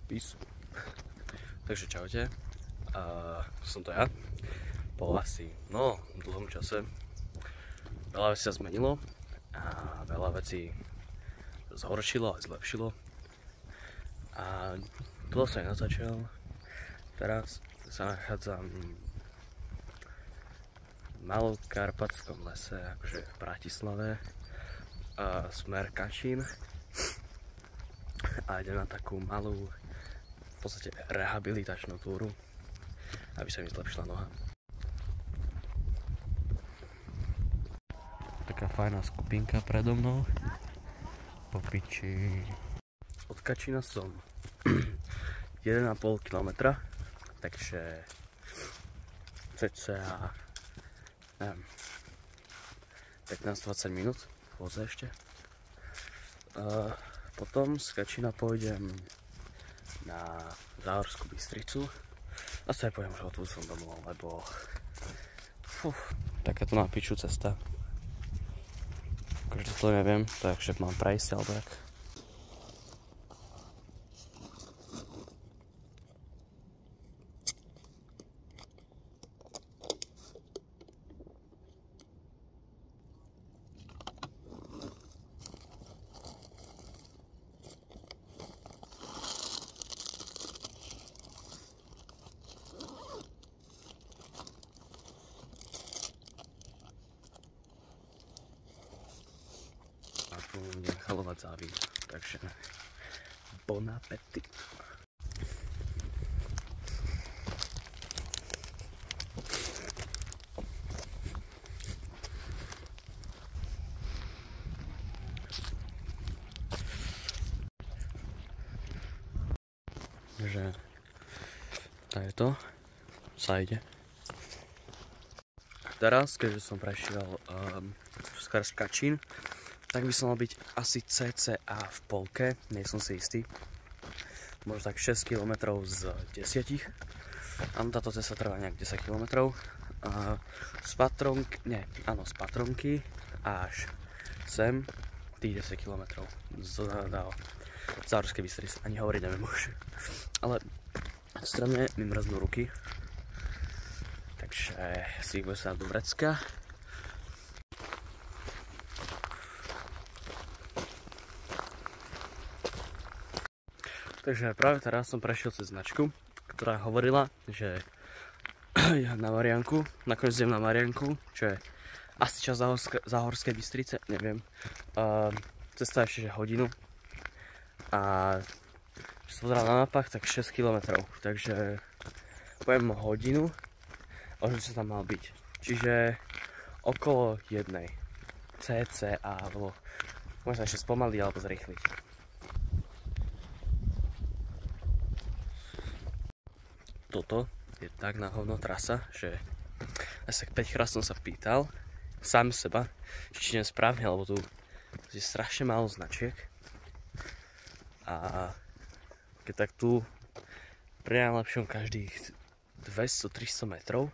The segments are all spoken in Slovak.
Peace. Takže čaute. Som to ja. Po asi dlhom čase. Veľa vecí sa zmenilo a veľa vecí zhoršilo a zlepšilo. A dlho sa nenatáčal. Teraz sa nachádzam v Malokarpatskom lese, akože v Bratislave. Smer Kačín. A idem na takú malú, v podstate rehabilitačnú túru, aby sa mi zlepšila noha. Taká fajná skupinka predo mnou. Po piči. Od Kačína som 1,5 km, takže cca 15-20 minút voze ešte. Potom z Kačína pôjdem na Záhorskú Bystricu a sa aj poviem, že odtud som domov, lebo takáto na piču cesta. Akože to neviem, takže mám prejsť alebo tak. Budem chalovať závid, takže bon appétit. Takže to sa ide. Teraz, keďže som prešiel skrz Kačín, tak by som mal byť asi cca v polke, nie som si istý. Možno tak 6 km z 10. Áno, táto cesta trvá nejak 10 km. Z Patronky až sem tých 10 km. Z Záhorskej Bystrice. Ani hovoriť neviem už. Ale extrémne mi mrznú ruky. Takže si ich bude sa do vrecka. Takže práve teraz som prešiel cez značku, ktorá hovorila, že ja na Marianku, nakoniec idem na Marianku, čo je asi časť Záhorskej Bystrice, neviem. Cesta ešte hodinu a keď som pozeral na mapách, tak 6 km, takže poviem hodinu a už by som tam mal byť. Čiže okolo jednej cca, alebo možno ešte spomaliť alebo zrýchliť. Toto je tak na hovno trasa, že asi 5 krát som sa pýtal sám seba, či idem správne, lebo tu je strašne málo značiek. A keď tak tu pri najlepšom každých 200-300 metrov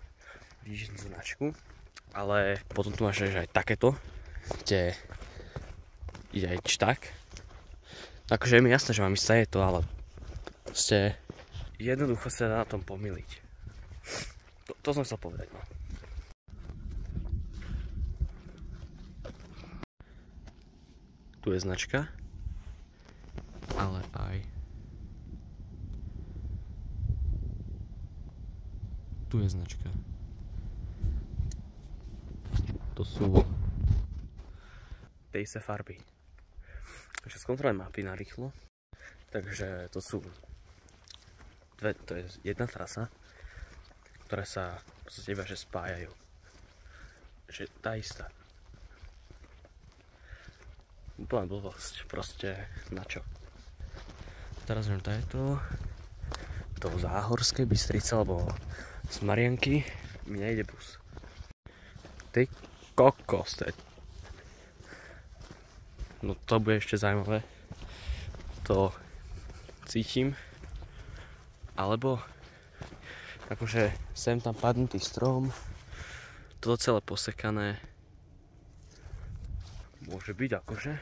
vidíš značku, ale potom tu máš aj takéto, kde ide aj čtak. Akože je mi jasné, že mám ísť to, ale proste jednoducho sa dá na tom pomýliť. To som chcel povedať, no. Tu je značka, ale aj tu je značka. To sú tie isté farby. Takže skontrolujem mapy na rýchlo. Takže to sú to je jedna trasa, ktoré sa v podstate iba že spájajú. Že tá istá. Úplná blbosť, proste na čo. Teraz viem, do Záhorskej Bystrice, alebo z Marianky mi nejde bus. Ty kokos, no to bude ešte zaujímavé. To cítim. Alebo akože sem tam padnutý strom, toto celé posekané. Môže byť akože.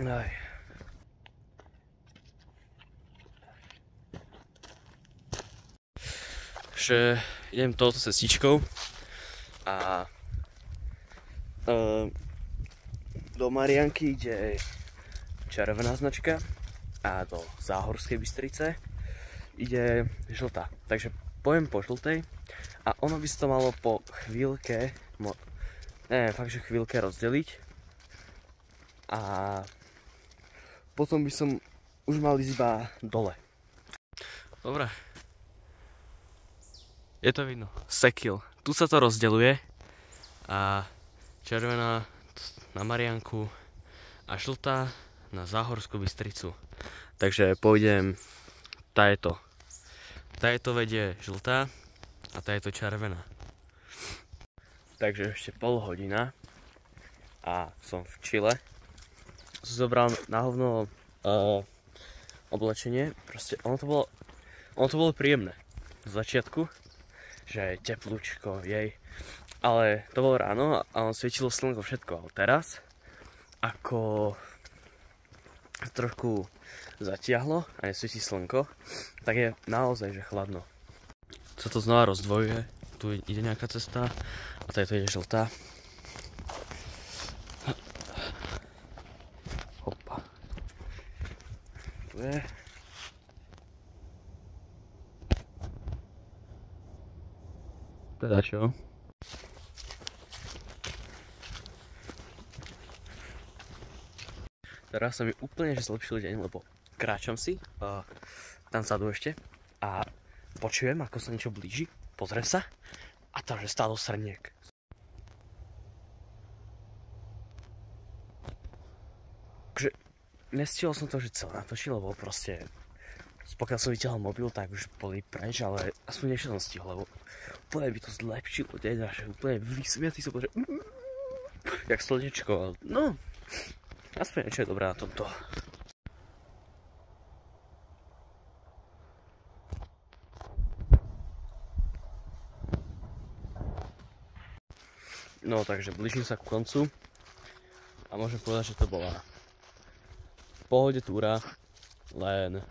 Aj. že idem touto cestičkou a do Marianky ide červená značka a do Záhorskej Bystrice ide žltá. Takže pojem po žltej a ono by sa to malo po chvíľke, fakt že chvíľke rozdeliť a potom by som už mal ísť iba dole. Dobre. Je to vidno. Sekil. Tu sa to rozdeľuje a červená na Marianku a žltá na Záhorskú Bystricu. Takže pôjdem táto. Táto vedie žltá a táto červená. Takže ešte pol hodina a som v Chile. Zobral na hovno oblečenie. Proste ono to bolo príjemné. V začiatku, že teplúčko, jej. Ale to bolo ráno a on svietilo slnko všetko. Ale teraz, ako trošku zatiahlo a nesvietí slnko, tak je naozaj, že chladno. Sa to znova rozdvojuje. Tu ide nejaká cesta a tady ide žltá. Hopa. Tu je. Teda čo? Teraz sa mi úplne že zlepšil deň, lebo kráčam si tam vzadu ešte a počujem, ako sa niečo blíži, pozriem sa a tam že stálo srniek. Takže nestihol som to že celé natočiť, lebo proste pokiaľ som vyťahol mobil, tak už boli preč, ale aspoň niečo som stihol, lebo úplne by to zlepšilo deň a že úplne vysmiatý som bol, že jak slnečko, no aspoň niečo je dobré na tomto. No takže blížim sa ku koncu a môžem povedať, že to bola v pohode túra, len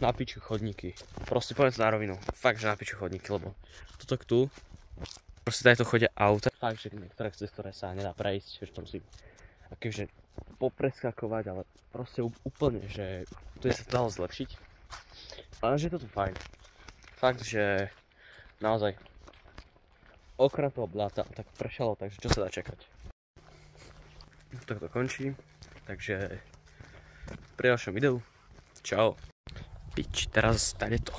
na piču chodníky. Proste poviem to na rovinu, fakt že na piču chodníky, lebo toto tu, proste tady to chodia auta, fakt že niektoré cez ktoré sa nedá prejsť, že to musím akože popreskakovať, ale proste úplne, že tu je sa to dalo zlepšiť. Ale že je to tu fajn. Fakt, že naozaj okrem toho bláta tak pršalo, takže čo sa dá čakať. Tak to končí, takže pri ďalšom videu. Čau. Pič, teraz tady to.